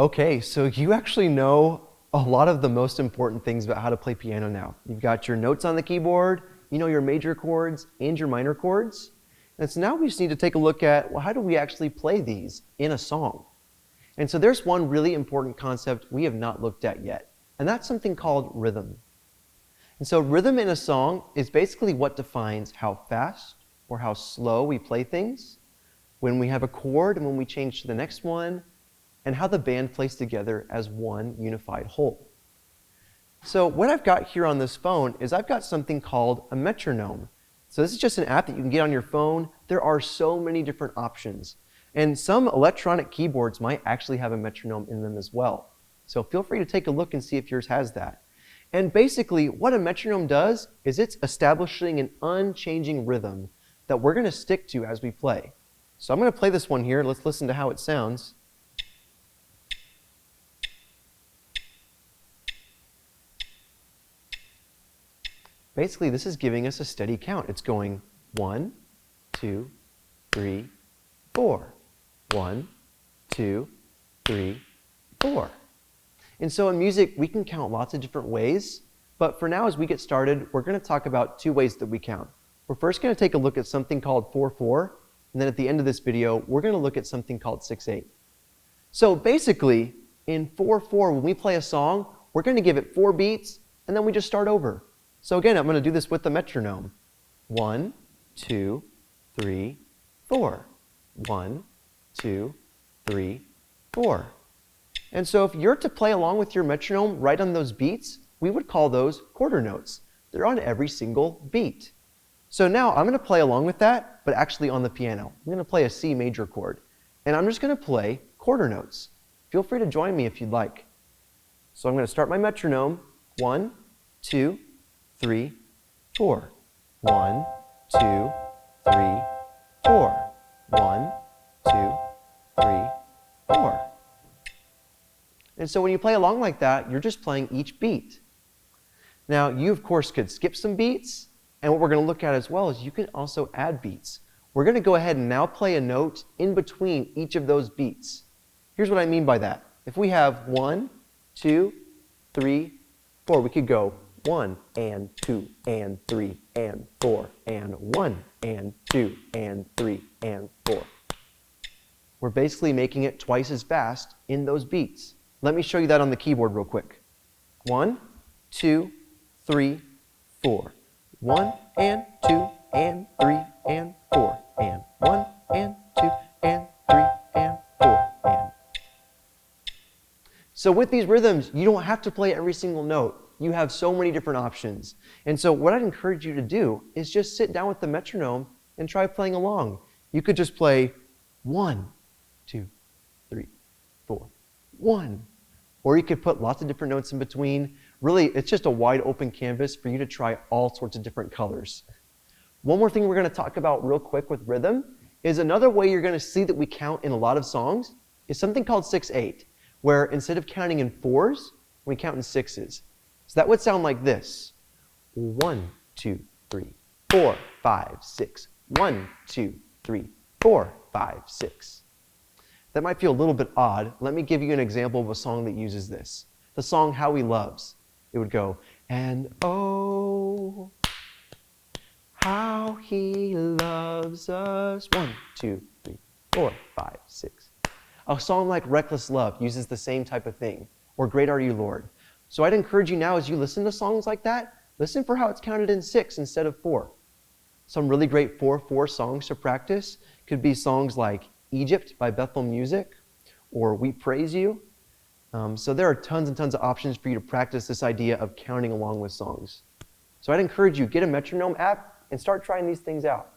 Okay, so you actually know a lot of the most important things about how to play piano now. You've got your notes on the keyboard, you know your major chords and your minor chords. And so now we just need to take a look at, well, how do we actually play these in a song? And so there's one really important concept we have not looked at yet, and that's something called rhythm. And so rhythm in a song is basically what defines how fast or how slow we play things, when we have a chord and when we change to the next one, and how the band plays together as one unified whole. So what I've got here on this phone is I've got something called a metronome. So this is just an app that you can get on your phone. There are so many different options. And some electronic keyboards might actually have a metronome in them as well. So feel free to take a look and see if yours has that. And basically what a metronome does is it's establishing an unchanging rhythm that we're going to stick to as we play. So I'm going to play this one here. Let's listen to how it sounds. Basically, this is giving us a steady count. It's going 1, 2, 3, 4. 1, 2, 3, 4. And so in music, we can count lots of different ways. But for now, as we get started, we're going to talk about two ways that we count. We're first going to take a look at something called 4/4. And then at the end of this video, we're going to look at something called 6/8. So basically, in 4/4, when we play a song, we're going to give it 4 beats, and then we just start over. So again, I'm going to do this with the metronome. 1, 2, 3, 4. 1, 2, 3, 4. And so if you're to play along with your metronome right on those beats, we would call those quarter notes. They're on every single beat. So now I'm going to play along with that, but actually on the piano. I'm going to play a C major chord, and I'm just going to play quarter notes. Feel free to join me if you'd like. So I'm going to start my metronome. 1, 2, 3, 4. 1, 2, 3, 4. 1, 2, 3, 4. And so when you play along like that, you're just playing each beat. Now, you of course could skip some beats, and what we're going to look at as well is you can also add beats. We're going to go ahead and now play a note in between each of those beats. Here's what I mean by that. If we have 1, 2, 3, 4, we could go 1 and 2 and 3 and 4 and 1 and 2 and 3 and 4. We're basically making it twice as fast in those beats. Let me show you that on the keyboard real quick. 1, 2, 3, 4. 1 and 2 and 3 and 4 and 1 and 2 and 3 and 4 and. So with these rhythms, you don't have to play every single note. You have so many different options. And so what I'd encourage you to do is just sit down with the metronome and try playing along. You could just play 1, 2, 3, 4, 1. Or you could put lots of different notes in between. Really, it's just a wide open canvas for you to try all sorts of different colors. One more thing we're going to talk about real quick with rhythm is another way you're going to see that we count in a lot of songs is something called 6/8, where instead of counting in 4s, we count in 6s. So that would sound like this. 1, 2, 3, 4, 5, 6. 1, 2, 3, 4, 5, 6. That might feel a little bit odd. Let me give you an example of a song that uses this. The song How He Loves. It would go, and oh, how he loves us. 1, 2, 3, 4, 5, 6. A song like Reckless Love uses the same type of thing, or Great Are You, Lord. So I'd encourage you now as you listen to songs like that, listen for how it's counted in 6 instead of 4. Some really great 4/4 songs to practice could be songs like Egypt by Bethel Music, or We Praise You. So there are tons and tons of options for you to practice this idea of counting along with songs. So I'd encourage you, get a metronome app and start trying these things out.